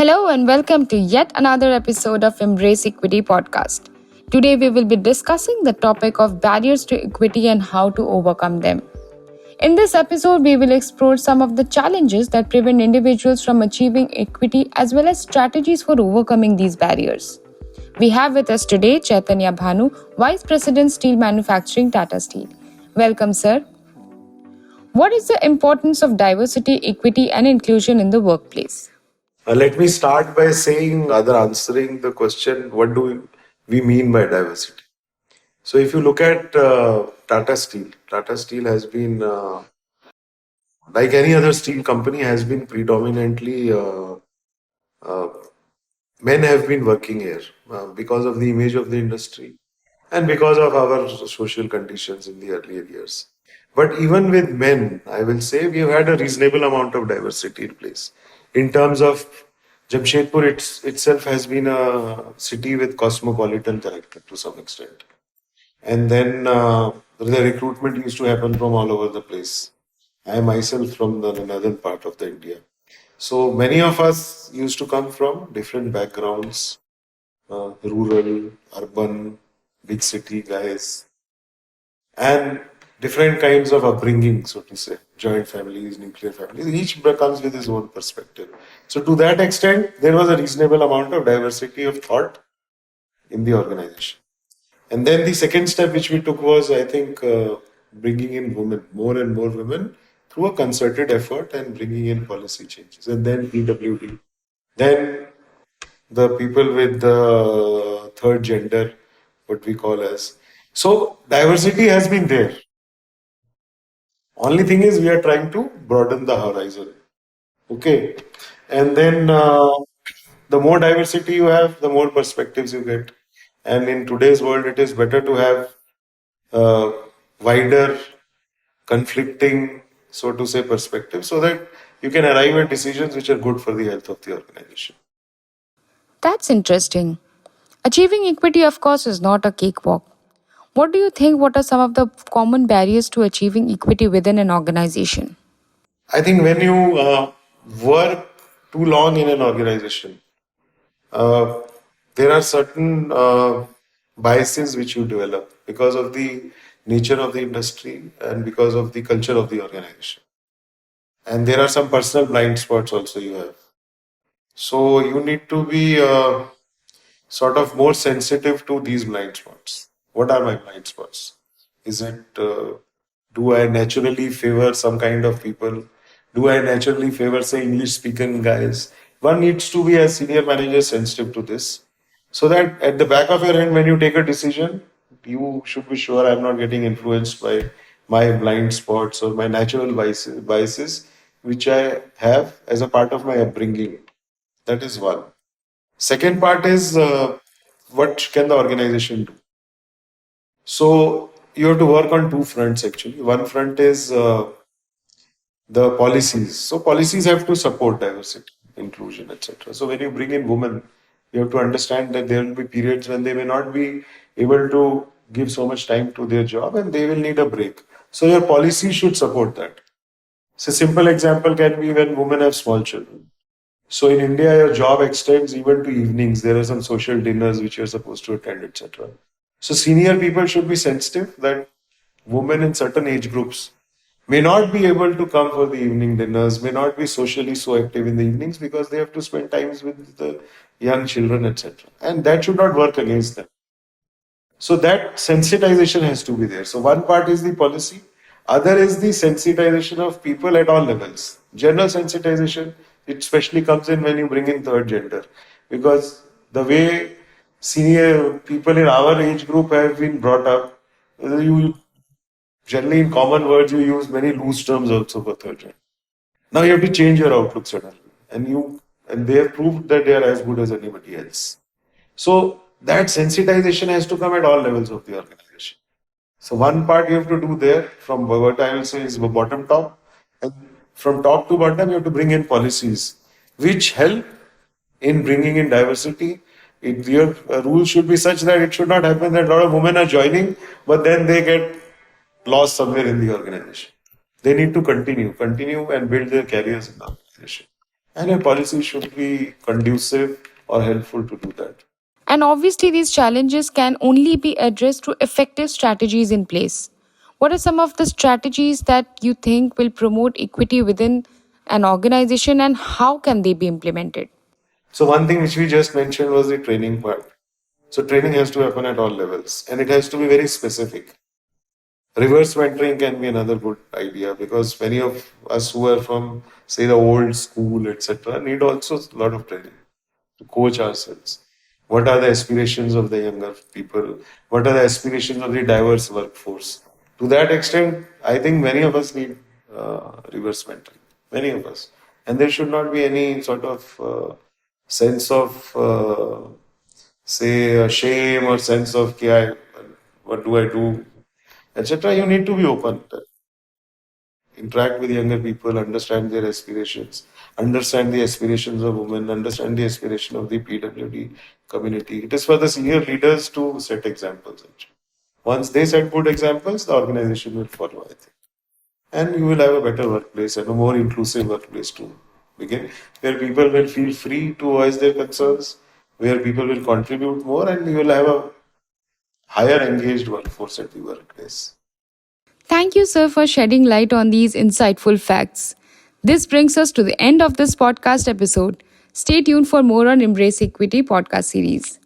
Hello and welcome to yet another episode of Embrace Equity podcast. Today we will be discussing the topic of barriers to equity and how to overcome them. In this episode, we will explore some of the challenges that prevent individuals from achieving equity as well as strategies for overcoming these barriers. We have with us today Chaitanya Bhanu, Vice President Steel Manufacturing, Tata Steel. Welcome, sir. What is the importance of diversity, equity, and inclusion in the workplace? Let me start by saying, rather answering the question, what do we mean by diversity? So, if you look at Tata Steel has been, like any other steel company, has been predominantly uh, men have been working here because of the image of the industry and because of our social conditions in the earlier years. But even with men, I will say we have had a reasonable amount of diversity in place. In terms of Jamshedpur itself has been a city with cosmopolitan character to some extent. And then the recruitment used to happen from all over the place. I am myself from the northern part of the India. So many of us used to come from different backgrounds, rural, urban, big city guys, and different kinds of upbringing, so to say, joint families, nuclear families. Each comes with his own perspective. So, to that extent, there was a reasonable amount of diversity of thought in the organization. And then the second step which we took was, I think, bringing in women, more and more women, through a concerted effort and bringing in policy changes. And then PWD. Then the people with the third gender, what we call as. So diversity has been there. Only thing is we are trying to broaden the horizon. Okay. And then the more diversity you have, the more perspectives you get. And in today's world, it is better to have uh, wider, conflicting, so to say, perspectives so that you can arrive at decisions which are good for the health of the organization. That's interesting. Achieving equity, of course, is not a cakewalk. What do you think? What are some of the common barriers to achieving equity within an organization? I think when you work too long in an organization, uh, there are certain biases which you develop because of the nature of the industry and because of the culture of the organization. And there are some personal blind spots also you have. So you need to be sort of more sensitive to these blind spots. What are my blind spots? Is it do I naturally favor some kind of people? Do I naturally favor, say, English speaking guys? One needs to be, as senior manager, sensitive to this so that at the back of your hand, when you take a decision, you should be sure I'm not getting influenced by my blind spots or my natural biases which I have as a part of my upbringing. That is one. Second part is what can the organization do? So you have to work on two fronts actually. One front is the policies. So policies have to support diversity, inclusion, etc. So when you bring in women, you have to understand that there will be periods when they may not be able to give so much time to their job and they will need a break. So your policy should support that. So simple example can be when women have small children. So in India, your job extends even to evenings. There are some social dinners which you're supposed to attend, etc. So senior people should be sensitive that women in certain age groups may not be able to come for the evening dinners, may not be socially so active in the evenings because they have to spend times with the young children, etc. And that should not work against them. So that sensitization has to be there. So one part is the policy, other is the sensitization of people at all levels. General sensitization, it especially comes in when you bring in third gender, because the way senior people in our age group have been brought up, you generally in common words you use many loose terms also for third gender. Now you have to change your outlook suddenly, and they have proved that they are as good as anybody else. So that sensitization has to come at all levels of the organization. So one part you have to do there from what I will say is bottom top, and from top to bottom you have to bring in policies which help in bringing in diversity. Your rules should be such that it should not happen that a lot of women are joining, but then they get lost somewhere in the organization. They need to continue and build their careers in the organization. And your policy should be conducive or helpful to do that. And obviously, these challenges can only be addressed through effective strategies in place. What are some of the strategies that you think will promote equity within an organization and how can they be implemented? So, one thing which we just mentioned was the training part. So, training has to happen at all levels and it has to be very specific. Reverse mentoring can be another good idea because many of us who are from, say, the old school, etc., need also a lot of training to coach ourselves. What are the aspirations of the younger people? What are the aspirations of the diverse workforce? To that extent, I think many of us need reverse mentoring. Many of us. And there should not be any sort of sense of, say, shame or sense of, what do I do, etc. You need to be open, interact with younger people, understand their aspirations, understand the aspirations of women, understand the aspiration of the PWD community. It is for the senior leaders to set examples. Actually. Once they set good examples, the organization will follow, I think. And you will have a better workplace and a more inclusive workplace to begin, where people will feel free to voice their concerns, where people will contribute more, and you will have a higher engaged workforce at the workplace. Thank you, sir, for shedding light on these insightful facts. This brings us to the end of this podcast episode. Stay tuned for more on Embrace Equity podcast series.